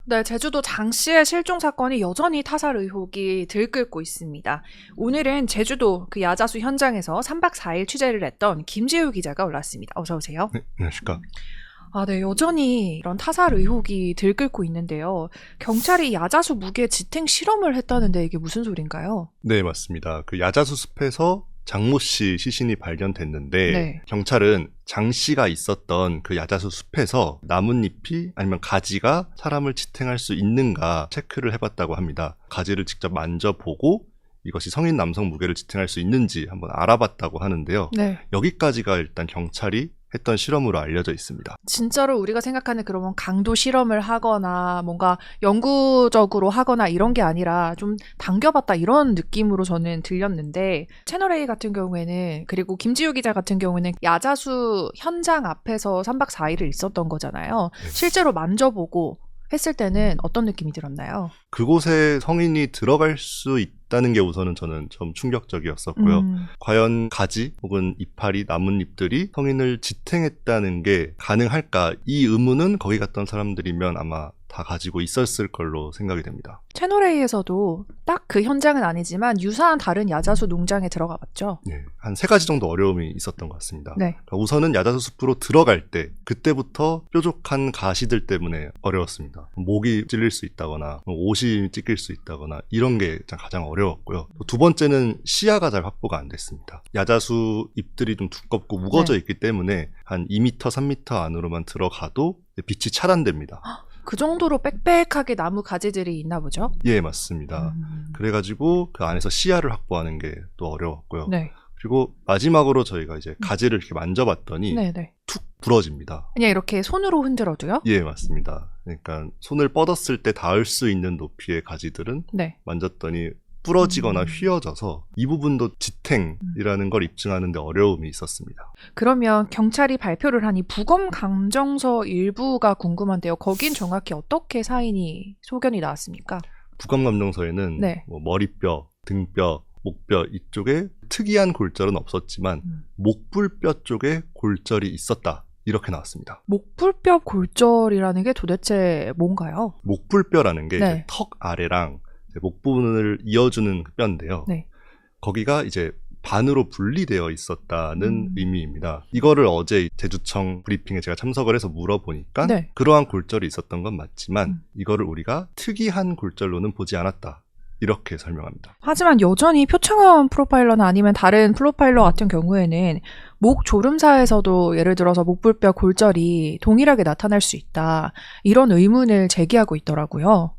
네, 제주도 장씨의 실종 사건이 여전히 타살 의혹이 들끓고 있습니다. 오늘은 제주도 그 야자수 현장에서 3박 4일 취재를 했던 김지우 기자가 올라왔습니다. 어서 오세요. 네, 안녕하십니까. 네, 여전히 이런 타살 의혹이 들끓고 있는데요. 경찰이 야자수 무게 지탱 실험을 했다는데 이게 무슨 소린가요? 네, 맞습니다. 그 야자수 숲에서 장모 씨 시신이 발견됐는데 네. 경찰은 장 씨가 있었던 그 야자수 숲에서 나뭇잎이 아니면 가지가 사람을 지탱할 수 있는가 체크를 해봤다고 합니다. 가지를 직접 만져보고 이것이 성인 남성 무게를 지탱할 수 있는지 한번 알아봤다고 하는데요. 네. 여기까지가 일단 경찰이 했던 실험으로 알려져 있습니다. 진짜로 우리가 생각하는 그런 강도 실험을 하거나 뭔가 영구적으로 하거나 이런 게 아니라 좀 당겨봤다 이런 느낌으로 저는 들렸는데 채널A 같은 경우에는 그리고 김지우 기자 같은 경우에는 야자수 현장 앞에서 3박 4일을 있었던 거잖아요. 네. 실제로 만져보고 했을 때는 어떤 느낌이 들었나요? 그곳에 성인이 들어갈 수 있다는 게 우선은 저는 좀 충격적이었었고요. 과연 가지 혹은 이파리, 나뭇잎들이 성인을 지탱했다는 게 가능할까? 이 의문은 거기 갔던 사람들이면 아마 다 가지고 있었을 걸로 생각이 됩니다. 채널A에서도 딱 그 현장은 아니지만 유사한 다른 야자수 농장에 들어가 봤죠. 네, 한 3가지 정도 어려움이 있었던 것 같습니다. 네. 그러니까 우선은 야자수 숲으로 들어갈 때 그때부터 뾰족한 가시들 때문에 어려웠습니다. 목이 찔릴 수 있다거나 옷이 찢길 수 있다거나 이런 게 가장 어려웠고요. 두 번째는 시야가 잘 확보가 안 됐습니다. 야자수 잎들이 좀 두껍고 무거워져 있기 때문에 한 2m, 3m 안으로만 들어가도 빛이 차단됩니다. 그 정도로 빽빽하게 나무 가지들이 있나 보죠? 예, 맞습니다. 그래가지고 그 안에서 시야를 확보하는 게 또 어려웠고요. 네. 그리고 마지막으로 저희가 이제 가지를 이렇게 만져봤더니 네네. 툭 부러집니다. 그냥 이렇게 손으로 흔들어도요? 예, 맞습니다. 그러니까 손을 뻗었을 때 닿을 수 있는 높이의 가지들은 네. 만졌더니 부러지거나 휘어져서 이 부분도 지탱이라는 걸 입증하는 데 어려움이 있었습니다. 그러면 경찰이 발표를 하니 부검 감정서 일부가 궁금한데요. 거긴 정확히 어떻게 사인이 소견이 나왔습니까? 부검 감정서에는 네. 뭐 머리뼈, 등뼈, 목뼈 이쪽에 특이한 골절은 없었지만 목불뼈 쪽에 골절이 있었다. 이렇게 나왔습니다. 목불뼈 골절이라는 게 도대체 뭔가요? 목불뼈라는 게 네. 이제 턱 아래랑 목 부분을 이어주는 그 뼈인데요. 네. 거기가 이제 반으로 분리되어 있었다는 의미입니다. 이거를 어제 제주청 브리핑에 제가 참석을 해서 물어보니까 네. 그러한 골절이 있었던 건 맞지만 이거를 우리가 특이한 골절로는 보지 않았다. 이렇게 설명합니다. 하지만 여전히 표창원 프로파일러나 아니면 다른 프로파일러 같은 경우에는 목 졸음사에서도 예를 들어서 목불뼈 골절이 동일하게 나타날 수 있다. 이런 의문을 제기하고 있더라고요.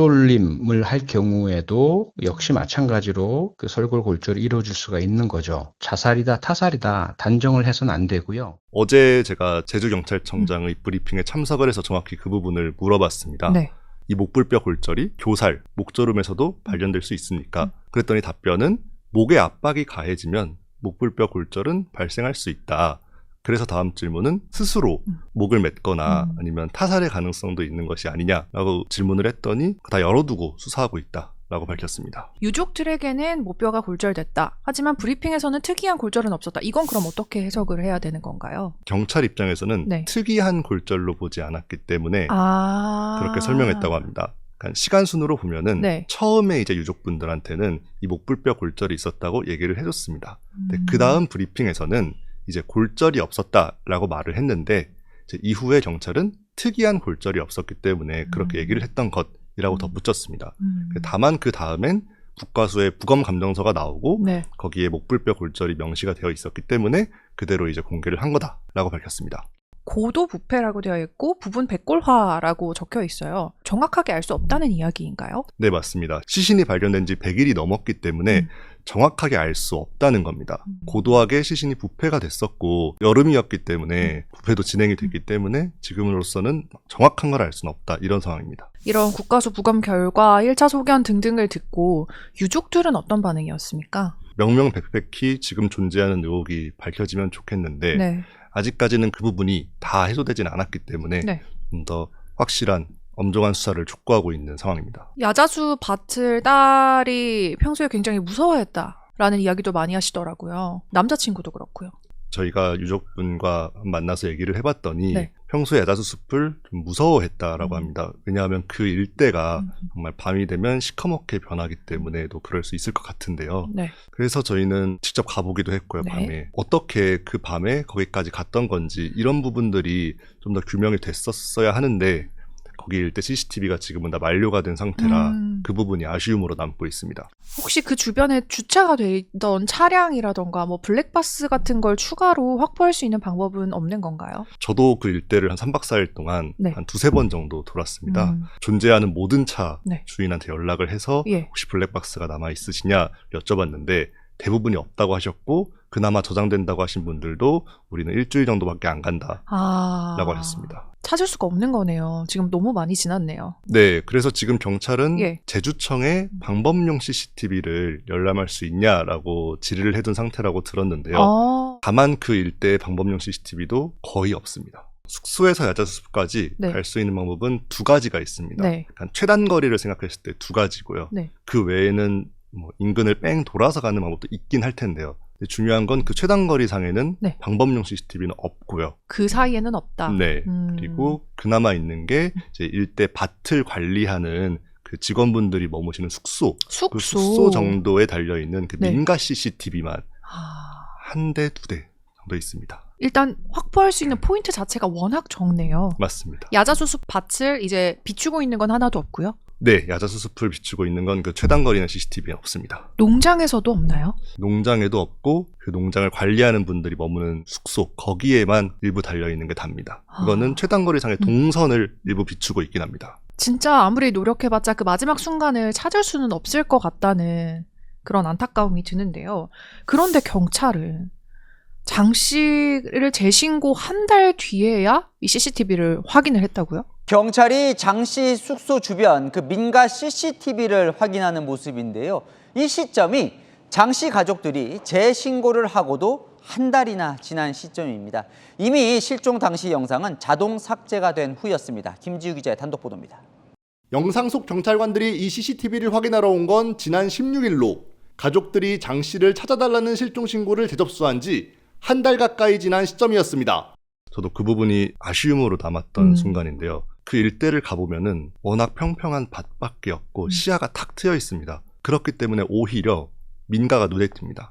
목졸림을 할 경우에도 역시 마찬가지로 그 설골 골절이 이루어질 수가 있는 거죠. 자살이다, 타살이다 단정을 해서는 안 되고요. 어제 제가 제주경찰청장의 브리핑에 참석을 해서 정확히 그 부분을 물어봤습니다. 네. 이 목불뼈 골절이 교살, 목졸음에서도 발견될 수 있습니까? 그랬더니 답변은 목의 압박이 가해지면 목불뼈 골절은 발생할 수 있다. 그래서 다음 질문은 스스로 목을 맸거나 아니면 타살의 가능성도 있는 것이 아니냐라고 질문을 했더니 다 열어두고 수사하고 있다라고 밝혔습니다. 유족들에게는 목뼈가 골절됐다. 하지만 브리핑에서는 특이한 골절은 없었다. 이건 그럼 어떻게 해석을 해야 되는 건가요? 경찰 입장에서는 네. 특이한 골절로 보지 않았기 때문에 그렇게 그렇게 설명했다고 합니다. 그러니까 시간 순으로 보면은 네. 처음에 이제 유족분들한테는 이 목불뼈 골절이 있었다고 얘기를 해줬습니다. 근데 그 다음 브리핑에서는 이제 골절이 없었다라고 말을 했는데 이제 이후에 경찰은 특이한 골절이 없었기 때문에 그렇게 얘기를 했던 것이라고 덧붙였습니다. 다만 그 다음엔 국과수의 부검 감정서가 나오고 네. 거기에 목불뼈 골절이 명시가 되어 있었기 때문에 그대로 이제 공개를 한 거다라고 밝혔습니다. 고도 부패라고 되어 있고 부분 백골화라고 적혀 있어요. 정확하게 알 수 없다는 이야기인가요? 네, 맞습니다. 시신이 발견된 지 100일이 넘었기 때문에 정확하게 알 수 없다는 겁니다. 고도하게 시신이 부패가 됐었고 여름이었기 때문에 부패도 진행이 됐기 때문에 지금으로서는 정확한 걸 알 수는 없다. 이런 상황입니다. 이런 국과수 부검 결과 1차 소견 등등을 듣고 유족들은 어떤 반응이었습니까? 명명백백히 지금 존재하는 의혹이 밝혀지면 좋겠는데 네. 아직까지는 그 부분이 다 해소되지는 않았기 때문에 네. 좀 더 확실한 엄정한 수사를 촉구하고 있는 상황입니다. 야자수 밭을 딸이 평소에 굉장히 무서워했다라는 이야기도 많이 하시더라고요. 남자친구도 그렇고요. 저희가 유족분과 만나서 얘기를 해봤더니 네. 평소에 야자수습을 좀 무서워했다라고 합니다. 왜냐하면 그 일대가 정말 밤이 되면 시커멓게 변하기 때문에도 그럴 수 있을 것 같은데요. 네. 그래서 저희는 직접 가보기도 했고요. 네. 밤에 어떻게 그 밤에 거기까지 갔던 건지 이런 부분들이 좀 더 규명이 됐었어야 하는데 거기 일대 CCTV가 지금은 다 만료가 된 상태라 그 부분이 아쉬움으로 남고 있습니다. 혹시 그 주변에 주차가 돼 있던 차량이라던가 뭐 블랙박스 같은 걸 추가로 확보할 수 있는 방법은 없는 건가요? 저도 그 일대를 한 3박 4일 동안 네. 한 두세 번 정도 돌았습니다. 존재하는 모든 차 네. 주인한테 연락을 해서 예. 혹시 블랙박스가 남아 있으시냐 여쭤봤는데 대부분이 없다고 하셨고 그나마 저장된다고 하신 분들도 우리는 일주일 정도밖에 안 간다 라고 하셨습니다. 찾을 수가 없는 거네요. 지금 너무 많이 지났네요. 네, 그래서 지금 경찰은 예. 제주청에 방범용 CCTV를 열람할 수 있냐라고 질의를 해둔 상태라고 들었는데요. 다만 그 일대의 방범용 CCTV도 거의 없습니다. 숙소에서 야자수습까지 네. 갈 수 있는 방법은 두 가지가 있습니다. 네. 그러니까 최단 거리를 생각했을 때 두 가지고요. 네. 그 외에는 뭐 인근을 뺑 돌아서 가는 방법도 있긴 할 텐데요. 근데 중요한 건 그 최단 거리 상에는 네. 방범용 CCTV는 없고요. 그 사이에는 없다. 네. 그리고 그나마 있는 게 이제 일대 밭을 관리하는 그 직원분들이 머무시는 숙소. 그 숙소 정도에 달려 있는 그 네. 민가 CCTV만 한 대, 두 대 정도 있습니다. 일단 확보할 수 있는 포인트 자체가 워낙 적네요. 맞습니다. 야자수습 밭을 이제 비추고 있는 건 하나도 없고요. 네, 야자수습을 비추고 있는 건 그 최단 거리는 CCTV는 없습니다. 농장에서도 없나요? 농장에도 없고 그 농장을 관리하는 분들이 머무는 숙소 거기에만 일부 달려있는 게 답니다. 이거는 최단 거리상의 동선을 일부 비추고 있긴 합니다. 진짜 아무리 노력해봤자 그 마지막 순간을 찾을 수는 없을 것 같다는 그런 안타까움이 드는데요. 그런데 경찰은 장 씨를 재신고 한 달 뒤에야 이 CCTV를 확인을 했다고요? 경찰이 장 씨 숙소 주변 그 민가 CCTV를 확인하는 모습인데요. 이 시점이 장 씨 가족들이 재신고를 하고도 한 달이나 지난 시점입니다. 이미 실종 당시 영상은 자동 삭제가 된 후였습니다. 김지우 기자의 단독 보도입니다. 영상 속 경찰관들이 이 CCTV를 확인하러 온 건 지난 16일로 가족들이 장 씨를 찾아달라는 실종 신고를 재접수한 지 한 달 가까이 지난 시점이었습니다. 저도 그 부분이 아쉬움으로 남았던 순간인데요. 그 일대를 가보면은 워낙 평평한 밭밖에 없고 시야가 탁 트여 있습니다. 그렇기 때문에 오히려 민가가 눈에 띕니다.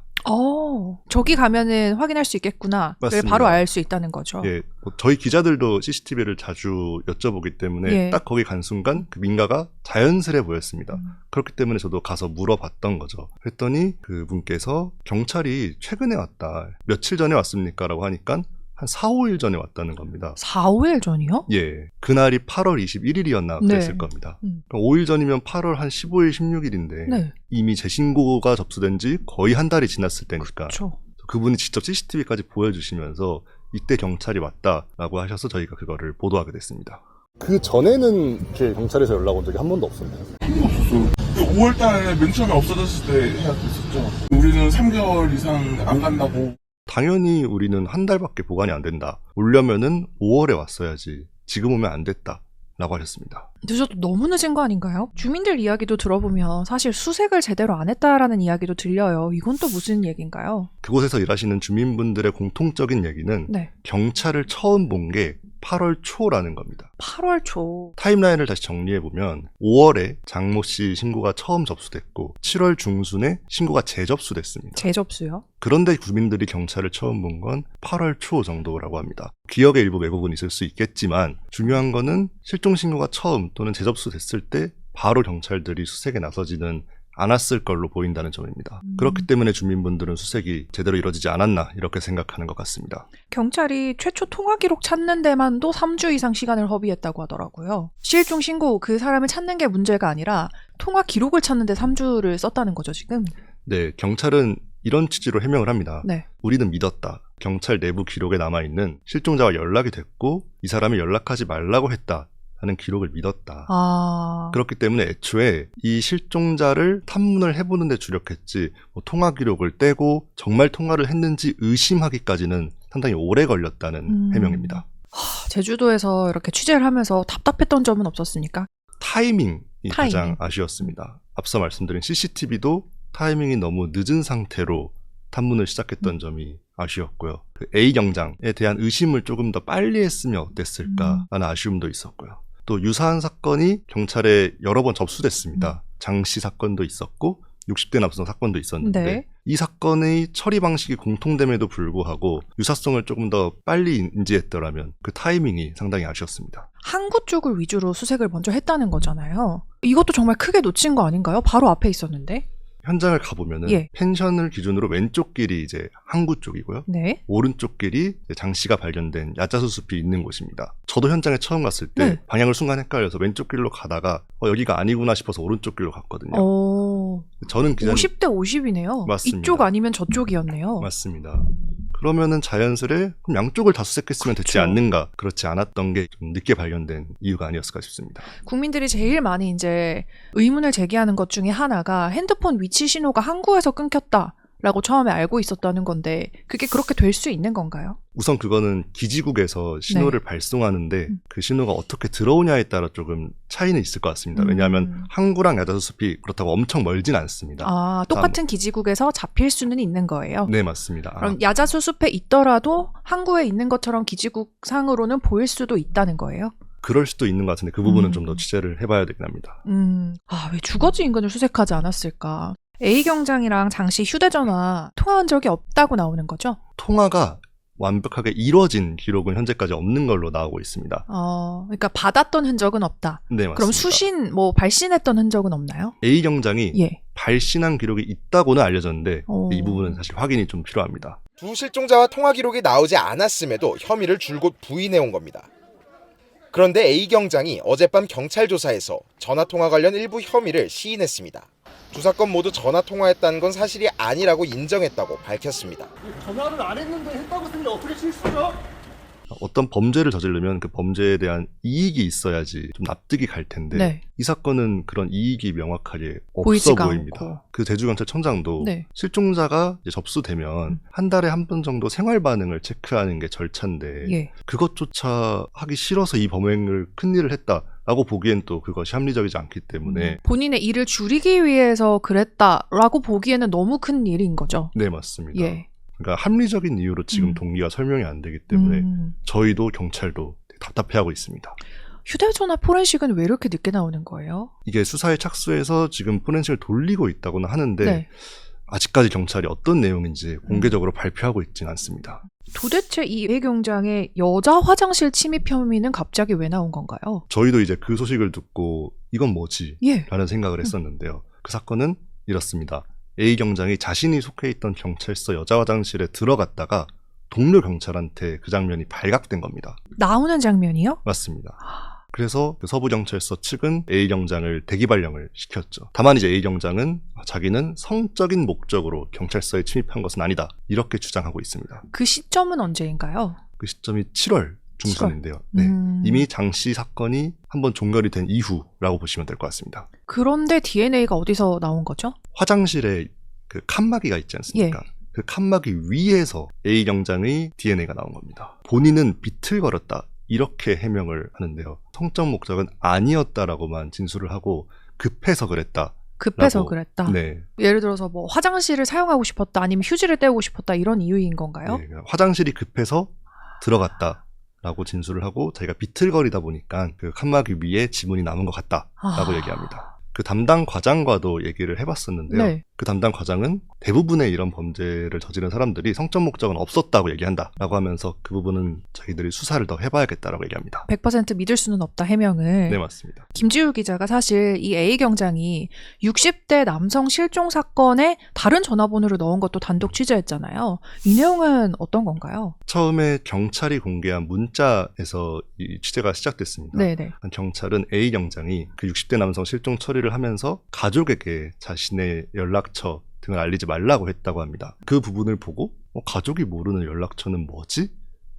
저기 가면은 확인할 수 있겠구나. 맞습니다. 바로 알 수 있다는 거죠. 예, 뭐 저희 기자들도 CCTV를 자주 여쭤보기 때문에 예. 딱 거기 간 순간 그 민가가 자연스레 보였습니다. 그렇기 때문에 저도 가서 물어봤던 거죠. 그랬더니 그 분께서 경찰이 최근에 왔다. 며칠 전에 왔습니까? 라고 하니까 한 4, 5일 전에 왔다는 겁니다. 4, 5일 전이요? 예, 그날이 8월 21일이었나 그랬을 겁니다. 그러니까 5일 전이면 8월 한 15일, 16일인데 네. 이미 재신고가 접수된 지 거의 한 달이 지났을 때니까 그렇죠. 그분이 직접 CCTV까지 보여주시면서 이때 경찰이 왔다라고 하셔서 저희가 그거를 보도하게 됐습니다. 그 전에는 이렇게 경찰에서 연락 온 적이 한 번도 없었나요? 한 번도 없었어요. 5월달에 맨 처음에 없어졌을 때 해약됐었죠. 우리는 3개월 이상 안 간다고. 당연히 우리는 한 달밖에 보관이 안 된다. 오려면은 5월에 왔어야지. 지금 오면 안 됐다. 라고 하셨습니다. 늦어도 너무 늦은 거 아닌가요? 주민들 이야기도 들어보면 사실 수색을 제대로 안 했다라는 이야기도 들려요. 이건 또 무슨 얘기인가요? 그곳에서 일하시는 주민분들의 공통적인 얘기는 네. 경찰을 처음 본 게 8월 초라는 겁니다. 8월 초. 타임라인을 다시 정리해보면 5월에 장모 씨 신고가 처음 접수됐고 7월 중순에 신고가 재접수됐습니다. 재접수요? 그런데 주민들이 경찰을 처음 본 건 8월 초 정도라고 합니다. 기억의 일부 왜곡은 있을 수 있겠지만 중요한 거는 실종 신고가 처음 또는 재접수됐을 때 바로 경찰들이 수색에 나서지는 않았을 걸로 보인다는 점입니다. 그렇기 때문에 주민분들은 수색이 제대로 이루어지지 않았나 이렇게 생각하는 것 같습니다. 경찰이 최초 통화 기록 찾는 데만도 3주 이상 시간을 허비했다고 하더라고요. 실종 신고 그 사람을 찾는 게 문제가 아니라 통화 기록을 찾는데 3주를 썼다는 거죠, 지금? 네, 경찰은 이런 취지로 해명을 합니다. 네. 우리는 믿었다. 경찰 내부 기록에 남아있는 실종자와 연락이 됐고 이 사람이 연락하지 말라고 했다. 하는 기록을 믿었다. 그렇기 때문에 애초에 이 실종자를 탐문을 해보는 데 주력했지 뭐 통화 기록을 떼고 정말 통화를 했는지 의심하기까지는 상당히 오래 걸렸다는 해명입니다. 제주도에서 이렇게 취재를 하면서 답답했던 점은 없었습니까? 타이밍이 가장 아쉬웠습니다. 앞서 말씀드린 CCTV도 타이밍이 너무 늦은 상태로 탐문을 시작했던 점이 아쉬웠고요. 그 A 경장에 대한 의심을 조금 더 빨리 했으면 어땠을까라는 아쉬움도 있었고요. 또 유사한 사건이 경찰에 여러 번 접수됐습니다. 장씨 사건도 있었고 60대 남성 사건도 있었는데 네. 이 사건의 처리 방식이 공통됨에도 불구하고 유사성을 조금 더 빨리 인지했더라면 그 타이밍이 상당히 아쉬웠습니다. 항구 쪽을 위주로 수색을 먼저 했다는 거잖아요. 이것도 정말 크게 놓친 거 아닌가요? 바로 앞에 있었는데. 현장을 가보면은 예. 펜션을 기준으로 왼쪽 길이 이제 항구 쪽이고요. 네. 오른쪽 길이 장 씨가 발견된 야자수 숲이 있는 곳입니다. 저도 현장에 처음 갔을 때 네. 방향을 순간 헷갈려서 왼쪽 길로 가다가 여기가 아니구나 싶어서 오른쪽 길로 갔거든요. 저는 기자님 50대 50이네요. 맞습니다. 이쪽 아니면 저쪽이었네요. 맞습니다. 그러면은 자연스레 그럼 양쪽을 다 수색했으면 됐지 그렇죠. 않는가? 그렇지 않았던 게 좀 늦게 발견된 이유가 아니었을까 싶습니다. 국민들이 제일 많이 이제 의문을 제기하는 것 중에 하나가 핸드폰 위치 신호가 항구에서 끊겼다라고 처음에 알고 있었다는 건데 그게 그렇게 될 수 있는 건가요? 우선 그거는 기지국에서 신호를 발송하는데 그 신호가 어떻게 들어오냐에 따라 조금 차이는 있을 것 같습니다. 왜냐하면 항구랑 야자수 숲이 그렇다고 엄청 멀진 않습니다. 아, 똑같은 기지국에서 잡힐 수는 있는 거예요? 네, 맞습니다. 그럼 야자수 숲에 있더라도 항구에 있는 것처럼 기지국 상으로는 보일 수도 있다는 거예요? 그럴 수도 있는 것 같은데 그 부분은 좀 더 취재를 해봐야 되긴 합니다. 왜 주거지 인근을 수색하지 않았을까? A 경장이랑 장씨 휴대전화 통화한 적이 없다고 나오는 거죠? 통화가 완벽하게 이루어진 기록은 현재까지 없는 걸로 나오고 있습니다. 그러니까 받았던 흔적은 없다. 네, 맞습니다. 그럼 수신, 발신했던 흔적은 없나요? A 경장이 예. 발신한 기록이 있다고는 알려졌는데 이 부분은 사실 확인이 좀 필요합니다. 두 실종자와 통화 기록이 나오지 않았음에도 혐의를 줄곧 부인해온 겁니다. 그런데 A 경장이 어젯밤 경찰 조사에서 전화통화 관련 일부 혐의를 시인했습니다. 두 사건 모두 전화통화했다는 건 사실이 아니라고 인정했다고 밝혔습니다. 전화를 안 했는데 했다고 쓰는 게 어떻게 실수죠? 어떤 범죄를 저지르면 그 범죄에 대한 이익이 있어야지 좀 납득이 갈 텐데 네. 이 사건은 그런 이익이 명확하게 없어 보이지가 보입니다. 않고. 그 제주경찰청장도 네. 실종자가 이제 접수되면 한 달에 한 번 정도 생활 반응을 체크하는 게 절차인데 예. 그것조차 하기 싫어서 이 범행을 큰일을 했다라고 보기엔 또 그것이 합리적이지 않기 때문에 본인의 일을 줄이기 위해서 그랬다라고 보기에는 너무 큰 일인 거죠. 네, 맞습니다. 예. 그러니까 합리적인 이유로 지금 동기가 설명이 안 되기 때문에 저희도 경찰도 되게 답답해하고 있습니다. 휴대전화 포렌식은 왜 이렇게 늦게 나오는 거예요? 이게 수사에 착수해서 지금 포렌식을 돌리고 있다고는 하는데 네. 아직까지 경찰이 어떤 내용인지 공개적으로 발표하고 있지는 않습니다. 도대체 이 A 경장의 여자 화장실 침입 혐의는 갑자기 왜 나온 건가요? 저희도 이제 그 소식을 듣고 이건 뭐지? 예. 라는 생각을 했었는데요. 그 사건은 이렇습니다. A 경장이 자신이 속해 있던 경찰서 여자 화장실에 들어갔다가 동료 경찰한테 그 장면이 발각된 겁니다. 나오는 장면이요? 맞습니다. 그래서 그 서부경찰서 측은 A 경장을 대기발령을 시켰죠. 다만 이제 A 경장은 자기는 성적인 목적으로 경찰서에 침입한 것은 아니다. 이렇게 주장하고 있습니다. 그 시점은 언제인가요? 그 시점이 7월 중순인데요. 네. 이미 장씨 사건이 한번 종결이 된 이후라고 보시면 될 것 같습니다. 그런데 DNA가 어디서 나온 거죠? 화장실에 그 칸막이가 있지 않습니까? 예. 그 칸막이 위에서 A 경장의 DNA가 나온 겁니다. 본인은 비틀거렸다. 이렇게 해명을 하는데요. 성적 목적은 아니었다라고만 진술을 하고 급해서 그랬다. 급해서 그랬다. 네. 예를 들어서 뭐 화장실을 사용하고 싶었다 아니면 휴지를 때우고 싶었다 이런 이유인 건가요? 네, 화장실이 급해서 들어갔다라고 진술을 하고 자기가 비틀거리다 보니까 그 칸막이 위에 지문이 남은 것 같다라고 얘기합니다. 그 담당 과장과도 얘기를 해봤었는데요. 네. 그 담당 과장은 대부분의 이런 범죄를 저지른 사람들이 성적 목적은 없었다고 얘기한다라고 하면서 그 부분은 자기들이 수사를 더 해봐야겠다라고 얘기합니다. 100% 믿을 수는 없다 해명을. 네, 맞습니다. 김지우 기자가 사실 이 A 경장이 60대 남성 실종 사건에 다른 전화번호를 넣은 것도 단독 취재했잖아요. 이 내용은 어떤 건가요? 처음에 경찰이 공개한 문자에서 이 취재가 시작됐습니다. 네네. 경찰은 A 경장이 그 60대 남성 실종 처리를 하면서 가족에게 자신의 연락처 등을 알리지 말라고 했다고 합니다. 그 부분을 보고 가족이 모르는 연락처는 뭐지?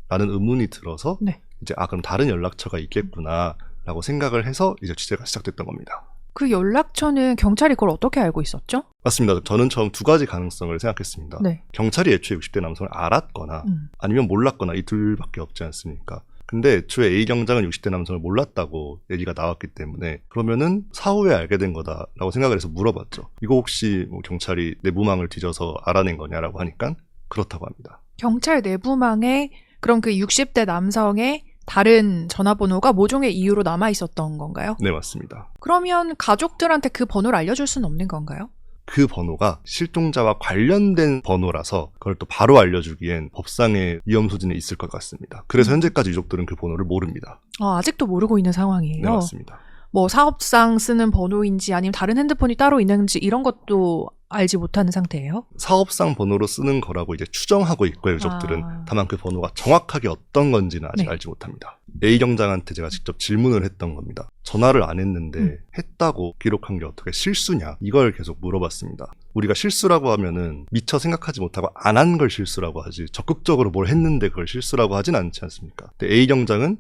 라는 의문이 들어서 네. 이제 그럼 다른 연락처가 있겠구나 라고 생각을 해서 이제 취재가 시작됐던 겁니다. 그 연락처는 경찰이 그걸 어떻게 알고 있었죠? 맞습니다. 저는 처음 두 가지 가능성을 생각했습니다. 네. 경찰이 애초에 60대 남성을 알았거나 아니면 몰랐거나 이 둘밖에 없지 않습니까? 근데 애초에 A 경장은 60대 남성을 몰랐다고 얘기가 나왔기 때문에 그러면은 사후에 알게 된 거다라고 생각을 해서 물어봤죠. 이거 혹시 뭐 경찰이 내부망을 뒤져서 알아낸 거냐라고 하니까 그렇다고 합니다. 경찰 내부망에 그럼 그 60대 남성의 다른 전화번호가 모종의 이유로 남아 있었던 건가요? 네, 맞습니다. 그러면 가족들한테 그 번호를 알려줄 수는 없는 건가요? 그 번호가 실종자와 관련된 번호라서 그걸 또 바로 알려주기엔 법상의 위험 소진이 있을 것 같습니다. 그래서 현재까지 유족들은 그 번호를 모릅니다. 아직도 모르고 있는 상황이에요? 네, 맞습니다. 뭐 사업상 쓰는 번호인지 아니면 다른 핸드폰이 따로 있는지 이런 것도 알지 못하는 상태예요? 사업상 번호로 쓰는 거라고 이제 추정하고 있고요, 유족들은. 다만 그 번호가 정확하게 어떤 건지는 아직 네. 알지 못합니다. A 경장한테 제가 직접 질문을 했던 겁니다. 전화를 안 했는데 했다고 기록한 게 어떻게 실수냐? 이걸 계속 물어봤습니다. 우리가 실수라고 하면은 미처 생각하지 못하고 안 한 걸 실수라고 하지 적극적으로 뭘 했는데 그걸 실수라고 하진 않지 않습니까? 근데 A 경장은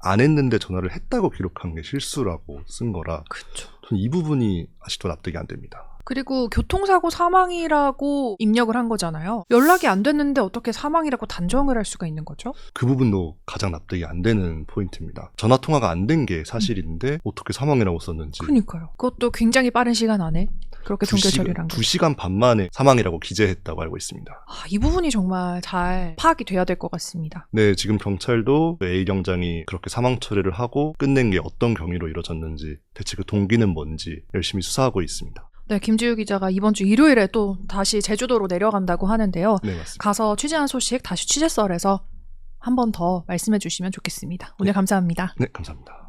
안 했는데 전화를 했다고 기록한 게 실수라고 쓴 거라 그렇죠. 저는 이 부분이 아직도 납득이 안 됩니다. 그리고 교통사고 사망이라고 입력을 한 거잖아요. 연락이 안 됐는데 어떻게 사망이라고 단정을 할 수가 있는 거죠? 그 부분도 가장 납득이 안 되는 포인트입니다. 전화 통화가 안 된 게 사실인데 어떻게 사망이라고 썼는지. 그러니까요. 그것도 굉장히 빠른 시간 안에 그렇게 종결 처리를 한 거죠. 2시간 반 만에 사망이라고 기재했다고 알고 있습니다. 이 부분이 정말 잘 파악이 돼야 될 것 같습니다. 네, 지금 경찰도 A 경장이 그렇게 사망 처리를 하고 끝낸 게 어떤 경위로 이루어졌는지 대체 그 동기는 뭔지 열심히 수사하고 있습니다. 네, 김지우 기자가 이번 주 일요일에 또 다시 제주도로 내려간다고 하는데요. 네, 맞습니다. 가서 취재한 소식 다시 취재썰에서 한 번 더 말씀해 주시면 좋겠습니다. 오늘 감사합니다. 네, 감사합니다.